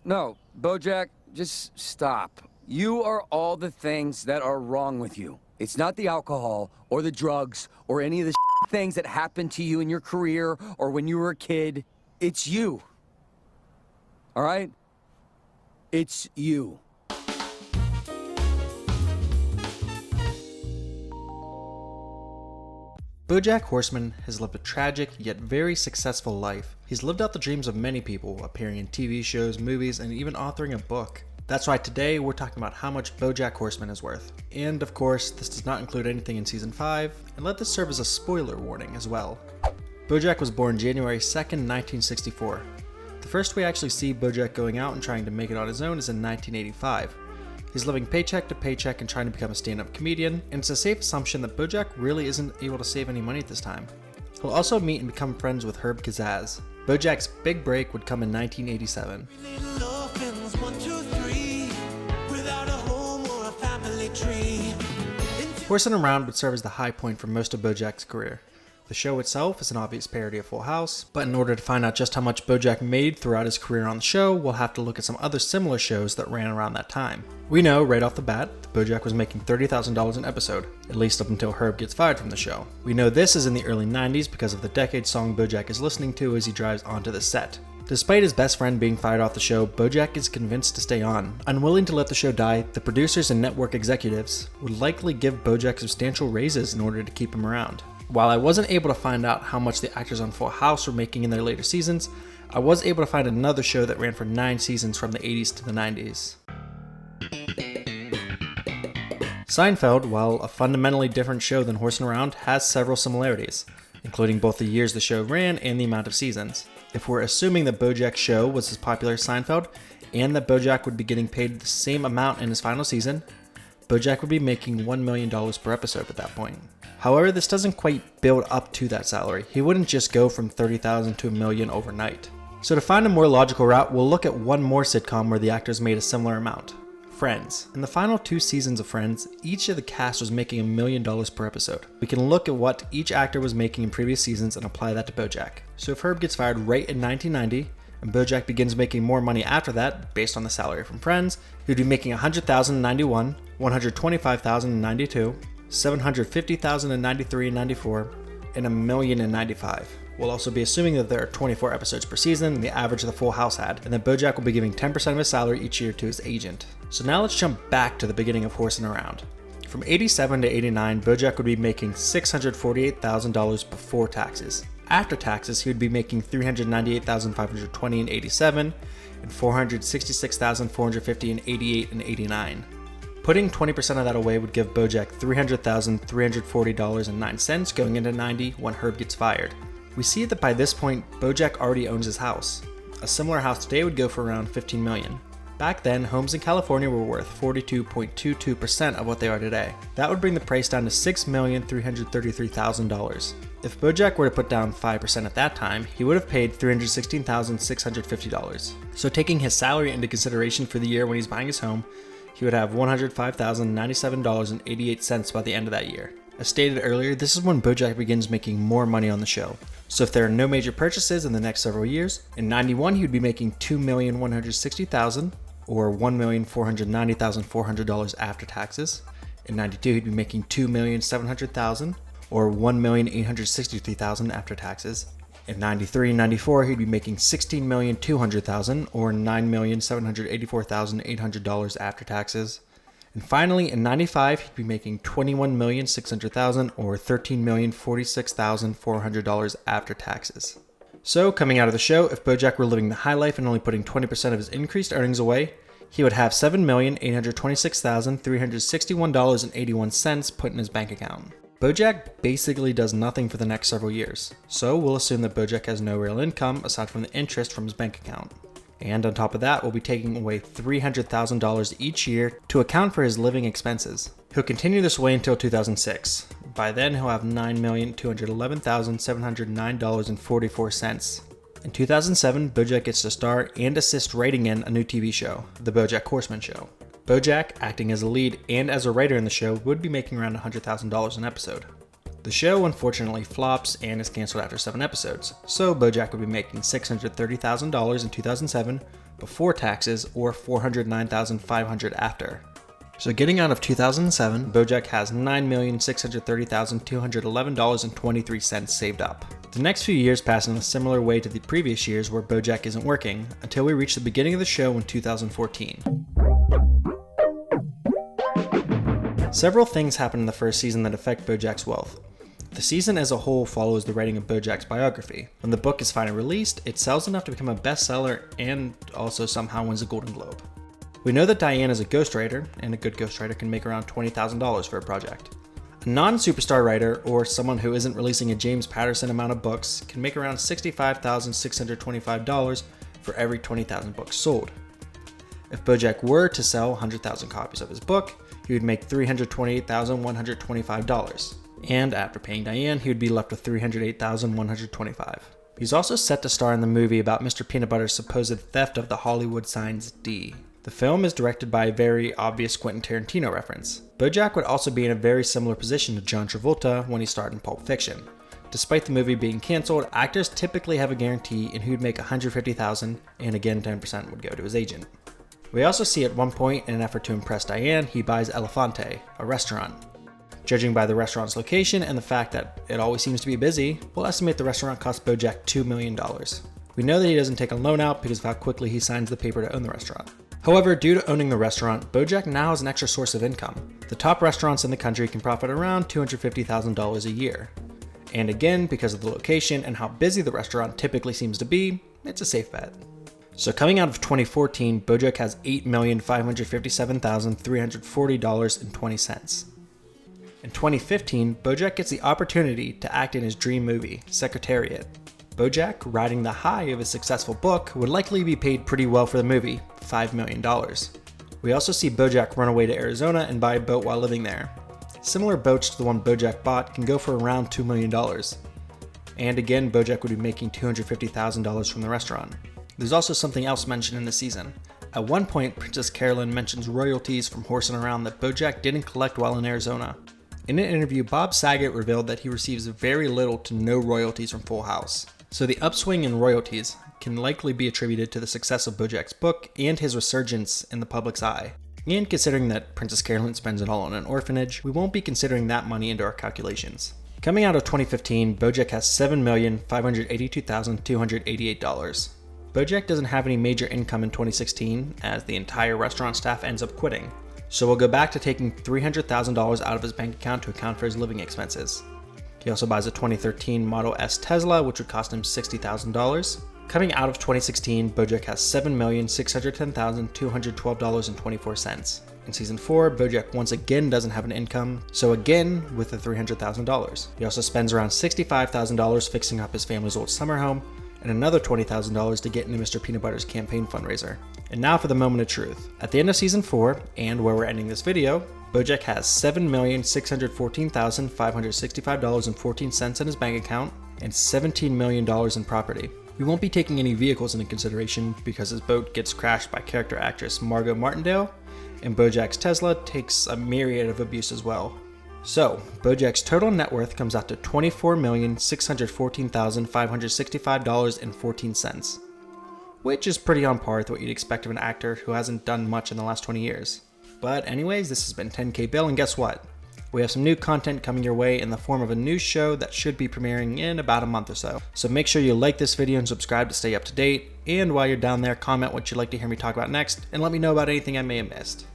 No, Bojack, just stop. You are all the things that are wrong with you. It's not the alcohol or the drugs or any of the things that happened to you in your career or when you were a kid. It's you. All right? It's you. Bojack Horseman has lived a tragic yet very successful life. He's lived out the dreams of many people, appearing in TV shows, movies, and even authoring a book. That's why today we're talking about how much Bojack Horseman is worth. And of course, this does not include anything in Season 5, and let this serve as a spoiler warning as well. Bojack was born January 2nd, 1964. The first we actually see Bojack going out and trying to make it on his own is in 1985. He's living paycheck to paycheck and trying to become a stand-up comedian, and it's a safe assumption that Bojack really isn't able to save any money at this time. He'll also meet and become friends with Herb Kazaz. Bojack's big break would come in 1987. Horsin Around would serve as the high point for most of Bojack's career. The show itself is an obvious parody of Full House, but in order to find out just how much Bojack made throughout his career on the show, we'll have to look at some other similar shows that ran around that time. We know, right off the bat, that Bojack was making $30,000 an episode, at least up until Herb gets fired from the show. We know this is in the early 90s because of the decade song Bojack is listening to as he drives onto the set. Despite his best friend being fired off the show, Bojack is convinced to stay on. Unwilling to let the show die, the producers and network executives would likely give Bojack substantial raises in order to keep him around. While I wasn't able to find out how much the actors on Full House were making in their later seasons, I was able to find another show that ran for 9 seasons from the 80s to the 90s. Seinfeld, while a fundamentally different show than Horsin Around, has several similarities, including both the years the show ran and the amount of seasons. If we're assuming that Bojack's show was as popular as Seinfeld, and that Bojack would be getting paid the same amount in his final season, Bojack would be making $1 million per episode at that point. However, this doesn't quite build up to that salary. He wouldn't just go from $30,000 to $1 million overnight. So to find a more logical route, we'll look at one more sitcom where the actors made a similar amount. Friends. In the final 2 seasons of Friends, each of the cast was making $1 million per episode. We can look at what each actor was making in previous seasons and apply that to Bojack. So if Herb gets fired right in 1990, and Bojack begins making more money after that, based on the salary from Friends, he would be making $100,000 in 91, $125,000 in 92, $750,000 in 93 and 94, and $1 million in 95. We'll also be assuming that there are 24 episodes per season, and the average the Full House had, and that Bojack will be giving 10% of his salary each year to his agent. So now let's jump back to the beginning of Horsin Around. From 87 to 89, Bojack would be making $648,000 before taxes. After taxes, he would be making $398,520 in 87, and $466,450 in 88 and 89. Putting 20% of that away would give Bojack $300,340.09 going into 90 when Herb gets fired. We see that by this point, Bojack already owns his house. A similar house today would go for around $15 million. Back then, homes in California were worth 42.22% of what they are today. That would bring the price down to $6,333,000. If Bojack were to put down 5% at that time, he would have paid $316,650. So taking his salary into consideration for the year when he's buying his home, he would have $105,097.88 by the end of that year. As stated earlier, this is when Bojack begins making more money on the show. So if there are no major purchases in the next several years, in 91 he would be making $2,160,000 or $1,490,400 after taxes. In 92 he'd be making $2,700,000 or $1,863,000 after taxes. In 93 and 94 he'd be making $16,200,000 or $9,784,800 after taxes. And finally, in 95, he'd be making $21,600,000 or $13,046,400 after taxes. So, coming out of the show, if Bojack were living the high life and only putting 20% of his increased earnings away, he would have $7,826,361.81 put in his bank account. Bojack basically does nothing for the next several years, so we'll assume that Bojack has no real income aside from the interest from his bank account. And on top of that, we'll be taking away $300,000 each year to account for his living expenses. He'll continue this way until 2006. By then, he'll have $9,211,709.44. In 2007, Bojack gets to star and assist writing in a new TV show, The Bojack Horseman Show. Bojack, acting as a lead and as a writer in the show, would be making around $100,000 an episode. The show unfortunately flops and is canceled after 7 episodes, so Bojack would be making $630,000 in 2007, before taxes or $409,500 after. So getting out of 2007, Bojack has $9,630,211.23 saved up. The next few years pass in a similar way to the previous years where Bojack isn't working, until we reach the beginning of the show in 2014. Several things happen in the first season that affect Bojack's wealth. The season as a whole follows the writing of Bojack's biography. When the book is finally released, it sells enough to become a bestseller and also somehow wins a Golden Globe. We know that Diane is a ghostwriter, and a good ghostwriter can make around $20,000 for a project. A non-superstar writer, or someone who isn't releasing a James Patterson amount of books, can make around $65,625 for every 20,000 books sold. If Bojack were to sell 100,000 copies of his book, he would make $328,125. And after paying Diane, he would be left with $308,125. He's also set to star in the movie about Mr. Peanut Butter's supposed theft of the Hollywood signs D. The film is directed by a very obvious Quentin Tarantino reference. Bojack would also be in a very similar position to John Travolta when he starred in Pulp Fiction. Despite the movie being cancelled, actors typically have a guarantee and he would make $150,000, and again 10% would go to his agent. We also see at one point, in an effort to impress Diane, he buys Elefante, a restaurant. Judging by the restaurant's location and the fact that it always seems to be busy, we'll estimate the restaurant cost Bojack $2 million. We know that he doesn't take a loan out because of how quickly he signs the paper to own the restaurant. However, due to owning the restaurant, Bojack now has an extra source of income. The top restaurants in the country can profit around $250,000 a year. And again, because of the location and how busy the restaurant typically seems to be, it's a safe bet. So coming out of 2014, Bojack has $8,557,340.20. In 2015, Bojack gets the opportunity to act in his dream movie, Secretariat. Bojack, riding the high of his successful book, would likely be paid pretty well for the movie, $5 million. We also see Bojack run away to Arizona and buy a boat while living there. Similar boats to the one Bojack bought can go for around $2 million. And again, Bojack would be making $250,000 from the restaurant. There's also something else mentioned in the season. At one point, Princess Carolyn mentions royalties from Horsin Around that Bojack didn't collect while in Arizona. In an interview, Bob Saget revealed that he receives very little to no royalties from Full House. So the upswing in royalties can likely be attributed to the success of Bojack's book and his resurgence in the public's eye. And considering that Princess Carolyn spends it all on an orphanage, we won't be considering that money into our calculations. Coming out of 2015, Bojack has $7,582,288. Bojack doesn't have any major income in 2016, as the entire restaurant staff ends up quitting. So we'll go back to taking $300,000 out of his bank account to account for his living expenses. He also buys a 2013 Model S Tesla, which would cost him $60,000. Coming out of 2016, Bojack has $7,610,212.24. In season 4, Bojack once again doesn't have an income, so again with the $300,000. He also spends around $65,000 fixing up his family's old summer home, and another $20,000 to get into Mr. Peanut Butter's campaign fundraiser. And now for the moment of truth. At the end of season 4, and where we're ending this video, Bojack has $7,614,565.14 in his bank account and $17 million in property. We won't be taking any vehicles into consideration because his boat gets crashed by character actress Margot Martindale, and Bojack's Tesla takes a myriad of abuse as well. So, Bojack's total net worth comes out to $24,614,565.14, which is pretty on par with what you'd expect of an actor who hasn't done much in the last 20 years. But anyways, this has been 10K Bill, and guess what? We have some new content coming your way in the form of a new show that should be premiering in about a month or so. So make sure you like this video and subscribe to stay up to date, and while you're down there, comment what you'd like to hear me talk about next, and let me know about anything I may have missed.